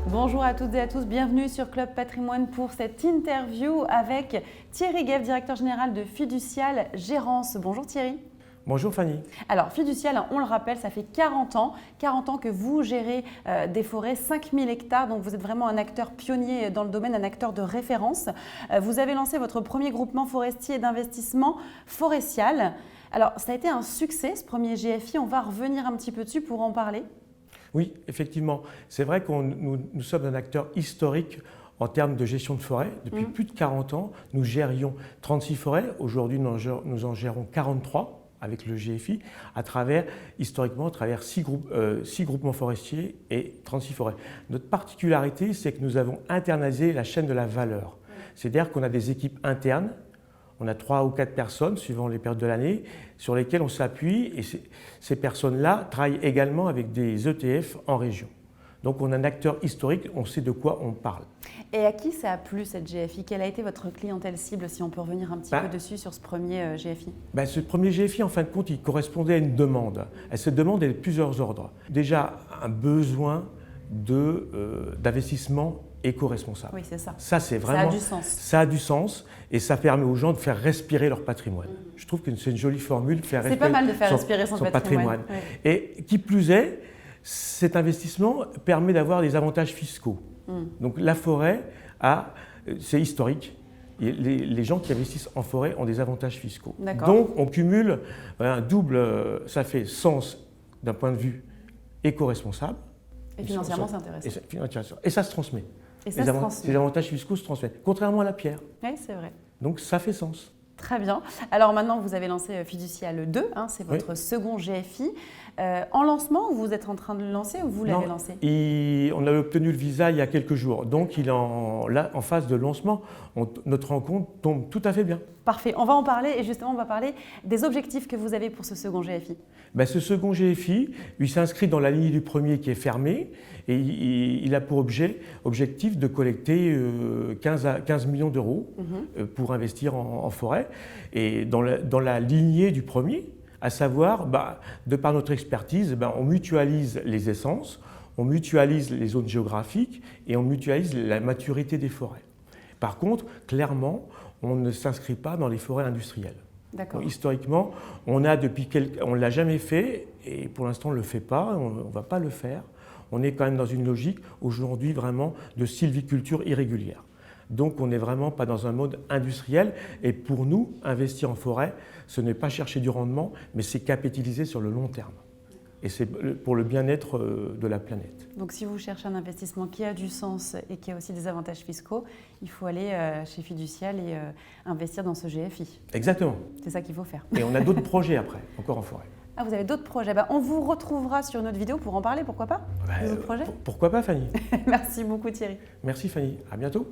Bonjour à toutes et à tous, bienvenue sur Club Patrimoine pour cette interview avec Thierry Guève, directeur général de Fiducial Gérance. Bonjour Thierry. Bonjour Fanny. Alors Fiducial, on le rappelle, ça fait 40 ans que vous gérez des forêts, 5000 hectares, donc vous êtes vraiment un acteur pionnier dans le domaine, un acteur de référence. Vous avez lancé votre premier groupement forestier d'investissement Forestial. Alors ça a été un succès ce premier GFI, on va revenir un petit peu dessus pour en parler. Oui, effectivement, c'est vrai que nous sommes un acteur historique en termes de gestion de forêt. Depuis plus de 40 ans, nous gérions 36 forêts. Aujourd'hui, nous en gérons 43 avec le GFI, historiquement, à travers 6 groupements forestiers et 36 forêts. Notre particularité, c'est que nous avons internalisé la chaîne de la valeur. C'est-à-dire qu'on a des équipes internes, on a 3 ou 4 personnes, suivant les périodes de l'année, sur lesquelles on s'appuie, et ces personnes-là travaillent également avec des ETF en région. Donc on a un acteur historique, on sait de quoi on parle. Et à qui ça a plu cette GFI? Quelle a été votre clientèle cible, si on peut revenir un petit peu dessus sur ce premier GFI? Ce premier GFI, en fin de compte, il correspondait à une demande. Et cette demande est de plusieurs ordres. Déjà, un besoin d'investissement éco-responsable. Oui, c'est ça. Ça, c'est vraiment, ça a du sens. Ça a du sens et ça permet aux gens de faire respirer leur patrimoine. Je trouve que c'est une jolie formule, faire respirer, pas mal de faire respirer son patrimoine. Ouais. Et qui plus est, cet investissement permet d'avoir des avantages fiscaux. Donc la forêt, c'est historique. Et les gens qui investissent en forêt ont des avantages fiscaux. Donc on cumule un double, ça fait sens d'un point de vue éco-responsable. Et financièrement, c'est intéressant. Et ça se transmet. Les avantages fiscaux se transmettent, contrairement à la pierre. Oui, c'est vrai. Donc ça fait sens. Très bien. Alors maintenant, vous avez lancé Fiducial 2, c'est votre second GFI. En lancement, vous êtes en train de le lancer ou vous l'avez lancé? On a obtenu le visa il y a quelques jours, donc il est en phase de lancement. Notre rencontre tombe tout à fait bien. Parfait, on va en parler et justement on va parler des objectifs que vous avez pour ce second GFI. Ce second GFI, il s'inscrit dans la lignée du premier qui est fermé et il a pour objectif de collecter 15 millions d'euros pour investir en forêt. Et dans la lignée du premier, à savoir, de par notre expertise, on mutualise les essences, on mutualise les zones géographiques et on mutualise la maturité des forêts. Par contre, clairement, on ne s'inscrit pas dans les forêts industrielles. Donc, historiquement, on ne l'a jamais fait et pour l'instant on ne le fait pas, on ne va pas le faire. On est quand même dans une logique aujourd'hui vraiment de sylviculture irrégulière. Donc on n'est vraiment pas dans un mode industriel et pour nous, investir en forêt, ce n'est pas chercher du rendement, mais c'est capitaliser sur le long terme. Et c'est pour le bien-être de la planète. Donc si vous cherchez un investissement qui a du sens et qui a aussi des avantages fiscaux, il faut aller chez Fiducial et investir dans ce GFI. Exactement. C'est ça qu'il faut faire. Et on a d'autres projets après, encore en forêt. Ah, vous avez d'autres projets. On vous retrouvera sur une autre vidéo pour en parler, pourquoi pas? D'autres projets? Pourquoi pas Fanny? Merci beaucoup Thierry. Merci Fanny, à bientôt.